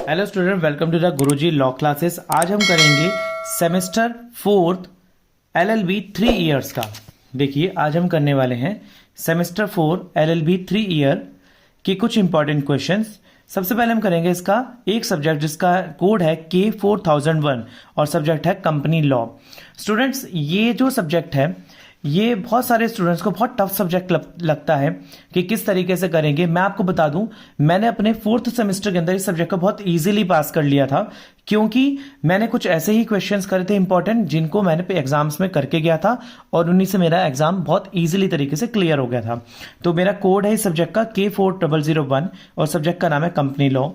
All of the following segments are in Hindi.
Hello student, welcome to the Guruji law classes. आज हम करेंगे सेमेस्टर फोर्थ एलएलबी 3 इयर्स का। देखिए, आज हम करने वाले हैं सेमेस्टर 4 एलएलबी 3 ईयर के कुछ इंपॉर्टेंट क्वेश्चंस। सबसे पहले हम करेंगे इसका एक सब्जेक्ट जिसका कोड है K4001 और सब्जेक्ट है कंपनी लॉ। स्टूडेंट्स, ये जो सब्जेक्ट है ये बहुत सारे स्टूडेंट्स को बहुत टफ सब्जेक्ट लगता है कि किस तरीके से करेंगे। मैं आपको बता दूं, मैंने अपने 4th सेमेस्टर के अंदर इस सब्जेक्ट को बहुत इजीली पास कर लिया था, क्योंकि मैंने कुछ ऐसे ही क्वेश्चंस करे थे इंपॉर्टेंट जिनको मैंने एग्जाम्स में करके गया था और उन्हीं से मेरा एग्जाम बहुत इजीली तरीके से क्लियर हो गया था। तो मेरा कोड है इस सब्जेक्ट का K4001 और सब्जेक्ट का नाम है कंपनी लॉ।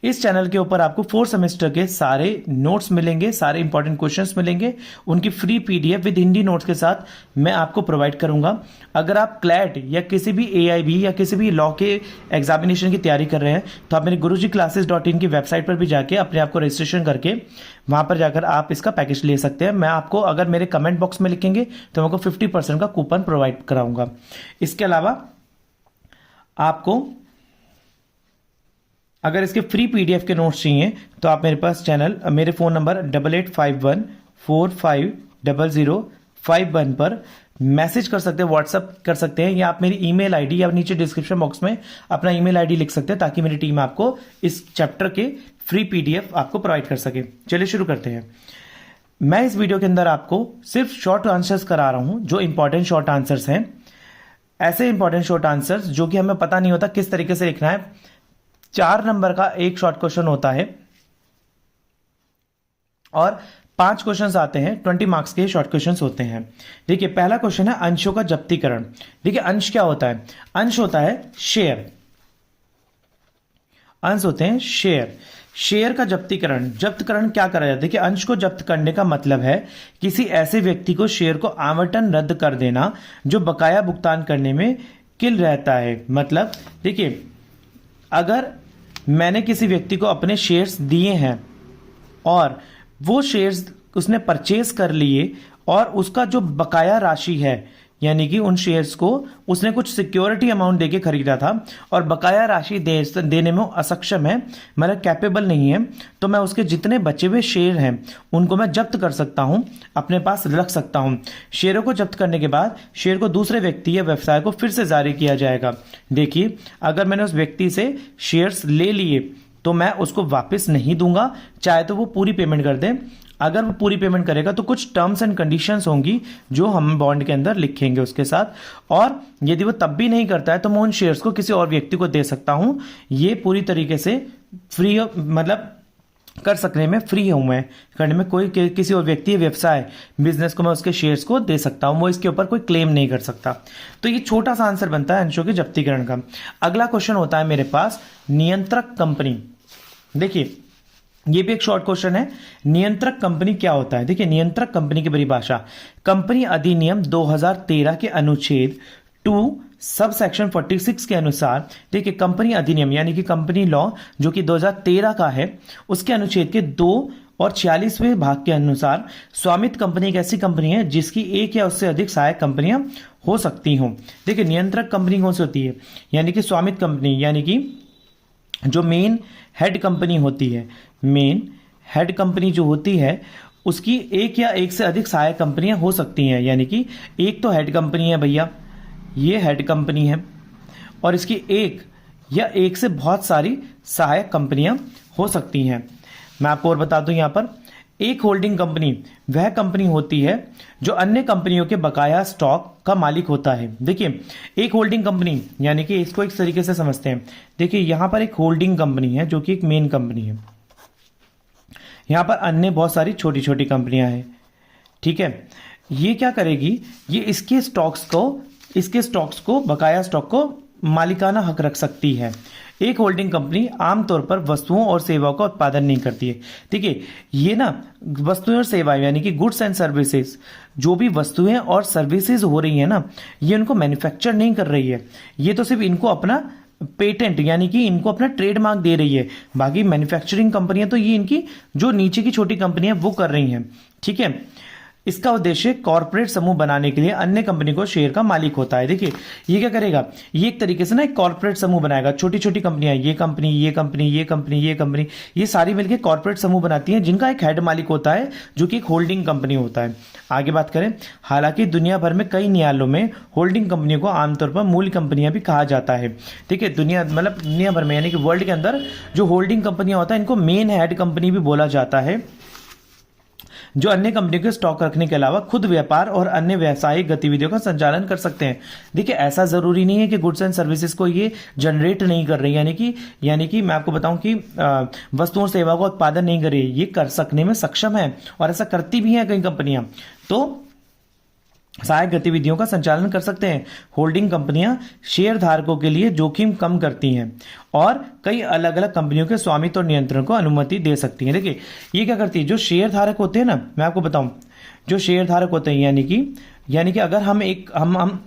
इस चैनल के ऊपर आपको 4 सेमेस्टर के सारे नोट्स मिलेंगे, सारे इंपॉर्टेंट क्वेश्चंस मिलेंगे, उनकी free PDF with Hindi notes के साथ मैं आपको प्रोवाइड करूंगा। अगर आप क्लैट या किसी भी एआईबी या किसी भी लॉ के एग्जामिनेशन की तैयारी कर रहे हैं तो आप मेरे guruji-classes.in की वेबसाइट पर भी जाके अपने आप को रजिस्ट्रेशन करके वहां पर जाकर आप इसका पैकेज ले सकते हैं। मैं आपको, अगर मेरे कमेंट बॉक्स में लिखेंगे तो मैं आपको 50% का कूपन प्रोवाइड कराऊंगा। इसके अलावा आपको अगर इसके फ्री पीडीएफ के नोट्स चाहिए तो आप मेरे पास मेरे फोन नंबर 8851450051 पर मैसेज कर सकते हैं, व्हाट्सअप कर सकते हैं, या आप मेरी ईमेल आईडी या नीचे डिस्क्रिप्शन बॉक्स में अपना ईमेल आईडी लिख सकते हैं ताकि मेरी टीम आपको इस चैप्टर के फ्री पीडीएफ आपको प्रोवाइड कर सके। चलिए शुरू करते हैं। मैं इस वीडियो के अंदर आपको सिर्फ शॉर्ट आंसर्स करा रहा हूं, जो इंपॉर्टेंट शॉर्ट आंसर्स हैं। ऐसे इंपॉर्टेंट शॉर्ट आंसर्स जो कि हमें पता नहीं होता किस तरीके से लिखना है। 4 नंबर का एक शॉर्ट क्वेश्चन होता है और 5 क्वेश्चंस आते हैं, 20 मार्क्स के शॉर्ट क्वेश्चंस होते हैं। देखिए, पहला क्वेश्चन है अंशों का जब्तीकरण। देखिए, अंश क्या होता है? अंश होता है शेयर। अंश होते हैं शेयर। शेयर का जब्तकरण क्या करा जाता है? देखिए, अंश को जब्त करने का मतलब है किसी ऐसे व्यक्ति को शेयर को आवंटन रद्द कर देना जो बकाया भुगतान करने में किल रहता है। मतलब देखिए, अगर मैंने किसी व्यक्ति को अपने शेयर्स दिए हैं और वो शेयर्स उसने परचेज कर लिए और उसका जो बकाया राशि है, यानी कि उन शेयर्स को उसने कुछ सिक्योरिटी अमाउंट देके खरीदा था और बकाया राशि देने में असक्षम है, मतलब कैपेबल नहीं है, तो मैं उसके जितने बचे हुए शेयर हैं उनको मैं जब्त कर सकता हूं, अपने पास रख सकता हूं। शेयरों को जब्त करने के बाद शेयर को दूसरे व्यक्ति या व्यवसाय को फिर से जारी किया जाएगा। देखिए, अगर मैंने उस व्यक्ति से शेयर्स ले लिए तो मैं उसको वापस नहीं दूंगा, चाहे तो वो पूरी पेमेंट कर दे। अगर वो पूरी पेमेंट करेगा तो कुछ टर्म्स एंड कंडीशंस होंगी जो हम बॉन्ड के अंदर लिखेंगे उसके साथ, और यदि वो तब भी नहीं करता है तो मैं उन शेयर्स को किसी और व्यक्ति को दे सकता हूं। ये पूरी तरीके से फ्री, मतलब कर सकने में फ्री हूं मैं, करने में कोई किसी और व्यक्ति, व्यवसाय, बिजनेस को मैं उसके शेयर्स को दे सकता हूं, वो इसके ऊपर कोई क्लेम नहीं कर सकता। तो ये छोटा सा आंसर बनता है अंशों के जब्तीकरण का। अगला क्वेश्चन होता है मेरे पास नियंत्रक कंपनी। देखिए, ये भी एक शॉर्ट क्वेश्चन है। नियंत्रक कंपनी क्या होता है? देखिए, नियंत्रक कंपनी की परिभाषा कंपनी अधिनियम 2013 के अनुच्छेद 2 सब सेक्शन 46 के अनुसार, देखिए, कंपनी अधिनियम यानी कि कंपनी लॉ जो कि 2013 का है, उसके अनुच्छेद के 2 और 46वें भाग के अनुसार स्वामित्व कंपनी एक ऐसी कंपनी है जिसकी एक या उससे अधिक सहायक कंपनियां हो सकती हों। देखिए, नियंत्रक कंपनी कौन सी होती है? यानी कि स्वामित्व कंपनी, यानी कि जो मेन हेड कंपनी होती है, मेन हेड कंपनी जो होती है उसकी एक या एक से अधिक सहायक कंपनियां हो सकती हैं। यानी कि एक तो हेड कंपनी है भैया, ये हेड कंपनी है, और इसकी एक या एक से बहुत सारी सहायक कंपनियां हो सकती हैं। मैं आपको और बता दूं, यहां पर एक होल्डिंग कंपनी वह कंपनी होती है जो अन्य कंपनियों के बकाया स्टॉक का मालिक होता है। देखिए, एक होल्डिंग कंपनी, यानी कि इसको एक तरीके से समझते हैं। देखिए, यहां पर एक होल्डिंग कंपनी है जो कि एक मेन कंपनी है, यहां पर अन्य बहुत सारी छोटी छोटी कंपनियां हैं, ठीक है। ये क्या करेगी? ये इसके स्टॉक्स को बकाया स्टॉक को मालिकाना हक रख सकती है। एक होल्डिंग कंपनी आमतौर पर वस्तुओं और सेवाओं का उत्पादन नहीं करती है। देखिए, ये ना वस्तुएं और सेवाएं यानी कि गुड्स एंड सर्विसेज, जो भी वस्तुएं और सर्विसेज हो रही है ना, ये उनको मैन्युफैक्चर नहीं कर रही है, ये तो सिर्फ इनको अपना पेटेंट यानी कि इनको अपना ट्रेडमार्क दे रही है। बाकी मैन्युफैक्चरिंग कंपनियां तो ये इनकी जो नीचे की छोटी कंपनियां वो कर रही हैं, ठीक है। इसका उद्देश्य कॉर्पोरेट समूह बनाने के लिए अन्य कंपनी को शेयर का मालिक होता है। देखिए ये क्या करेगा, ये एक तरीके से ना एक कॉर्पोरेट समूह बनाएगा। छोटी छोटी कंपनियां, ये कंपनी, ये कंपनी, ये कंपनी, ये कंपनी, ये सारी मिलकर कॉर्पोरेट समूह बनाती हैं, जिनका एक हेड मालिक होता है जो कि एक होल्डिंग कंपनी होता है। आगे बात करें, हालांकि दुनिया भर में कई न्यायालयों में होल्डिंग कंपनियों को आमतौर पर मूल कंपनियां भी कहा जाता है। ठीक है, दुनिया भर में यानी कि वर्ल्ड के अंदर जो होल्डिंग कंपनियां होता है इनको मेन हेड कंपनी भी बोला जाता है, जो अन्य कंपनी के स्टॉक रखने के अलावा खुद व्यापार और अन्य व्यावसायिक गतिविधियों का संचालन कर सकते हैं। देखिए ऐसा जरूरी नहीं है कि गुड्स एंड सर्विसेज को ये जनरेट नहीं कर रही, यानी कि मैं आपको बताऊं कि वस्तुओं और सेवा का उत्पादन नहीं कर रही है, ये कर सकने में सक्षम है और ऐसा करती भी हैं कई कंपनियां, तो सहायक गतिविधियों का संचालन कर सकते हैं। होल्डिंग कंपनियां शेयर धारकों के लिए जोखिम कम करती हैं और कई अलग अलग कंपनियों के स्वामित्व और नियंत्रण को अनुमति दे सकती हैं। देखिए ये क्या करती है, जो शेयर धारक होते हैं ना, मैं आपको बताऊं, जो शेयर धारक होते हैं यानी कि अगर हम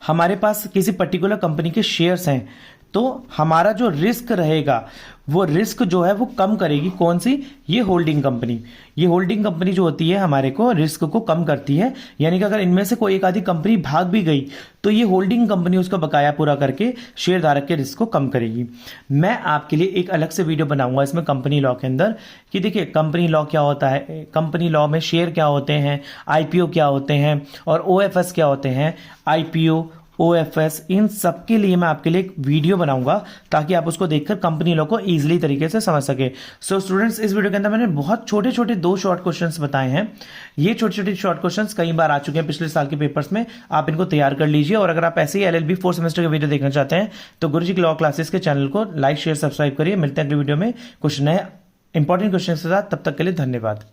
हमारे पास किसी पर्टिकुलर कंपनी के शेयर्स हैं, तो हमारा जो रिस्क रहेगा वो रिस्क जो है वो कम करेगी। कौन सी? ये होल्डिंग कंपनी। ये होल्डिंग कंपनी जो होती है हमारे को रिस्क को कम करती है, यानी कि अगर इनमें से कोई एक आधी कंपनी भाग भी गई तो ये होल्डिंग कंपनी उसका बकाया पूरा करके शेयर धारक के रिस्क को कम करेगी। मैं आपके लिए एक अलग से वीडियो बनाऊंगा इसमें कंपनी लॉ के अंदर कि देखिए कंपनी लॉ क्या होता है, कंपनी लॉ में शेयर क्या होते हैं, आईपीओ क्या होते हैं और ओएफएस क्या होते हैं। आईपीओ, ओएफएस, इन सब के लिए मैं आपके लिए एक वीडियो बनाऊंगा ताकि आप उसको देखकर कंपनी लॉ को इजीली तरीके से समझ सके। सो स्टूडेंट्स, इस वीडियो के अंदर मैंने बहुत छोटे छोटे 2 शॉर्ट क्वेश्चंस बताए हैं। ये छोटे छोटे शॉर्ट क्वेश्चंस कई बार आ चुके हैं पिछले साल के पेपर्स में, आप इनको तैयार कर लीजिए। और अगर आप ऐसे ही एलएलबी 4th सेमेस्टर के वीडियो देखना चाहते हैं तो गुरुजी की लॉ क्लासेस के चैनल को लाइक, शेयर, सब्सक्राइब करिए। मिलते हैं अगले वीडियो में कुछ नए इंपॉर्टेंट क्वेश्चन के साथ, तब तक के लिए धन्यवाद।